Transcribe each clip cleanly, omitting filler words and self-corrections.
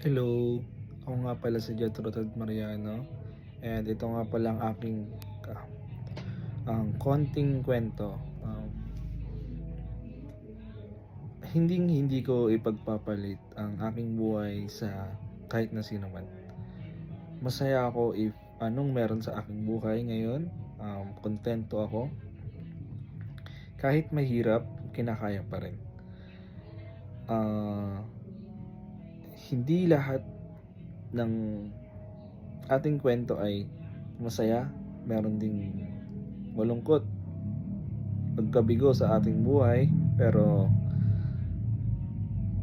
Hello, ako nga pala si Jethro Mariano, and ito nga pala ang aking ah, ang konting kwento. Hindi ko ipagpapalit ang aking buhay sa kahit na sino man. Masaya ako if anong meron sa aking buhay ngayon. Kontento ako. Kahit mahirap, kinakaya pa rin. Ah, Hindi lahat ng ating kwento ay masaya, meron ding malungkot, pagkabigo sa ating buhay, pero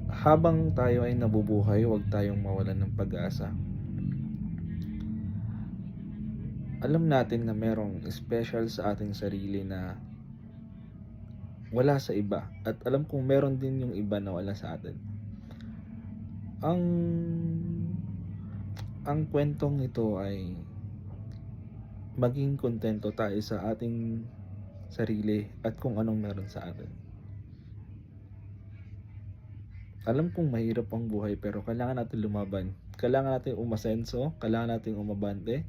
habang tayo ay nabubuhay, huwag tayong mawalan ng pag-asa. Alam natin na merong special sa ating sarili na wala sa iba, at alam kong meron din yung iba na wala sa atin. Ang ang kwentong ito ay maging kontento tayo sa ating sarili at kung anong meron sa atin. Alam kong mahirap ang buhay, pero kailangan natin lumaban. Kailangan natin umasenso, kailangan natin umabante.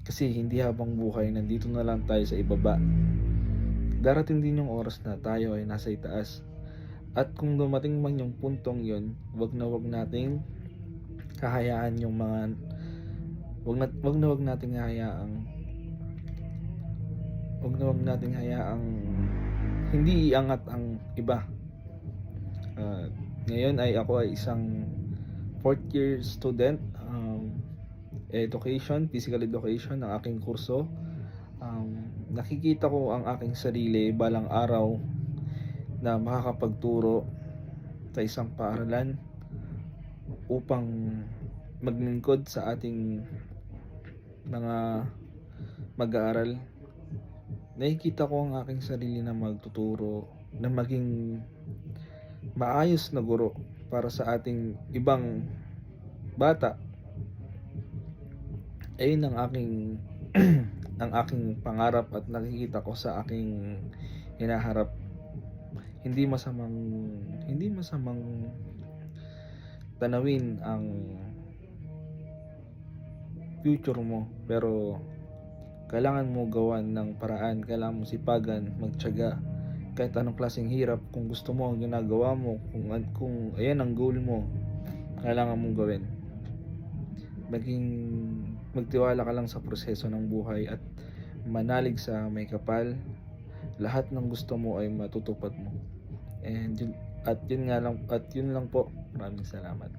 Kasi hindi habang buhay nandito na lang tayo sa ibaba. Darating din yung oras na tayo ay nasa itaas. At kung dumating man yung puntong yon, wag nating hahayaan yung mga wag nating hayaang wag nating hayaang hindi iangat ang iba. Ngayon ay ako ay isang fourth year student, physical education ng aking kurso. Nakikita ko ang aking sarili balang araw na makakapagturo sa isang paaralan upang maglingkod sa ating mga mag-aaral. Nakikita ko ang aking sarili na magtuturo, na maging maayos na guro para sa ating ibang bata. Ayun ang aking ang aking pangarap at nakikita ko sa aking hinaharap. Hindi masamang tanawin ang future mo, pero kailangan mo gawan ng paraan, kailangan mo sipagan, magtiyaga kahit anong klaseng hirap. Kung gusto mo ang ginagawa mo, kung ayan ang goal mo, kailangan mong gawin. Magtiwala ka lang sa proseso ng buhay at manalig sa may kapal. Lahat ng gusto mo ay matutupad mo. And yun lang po. Maraming salamat.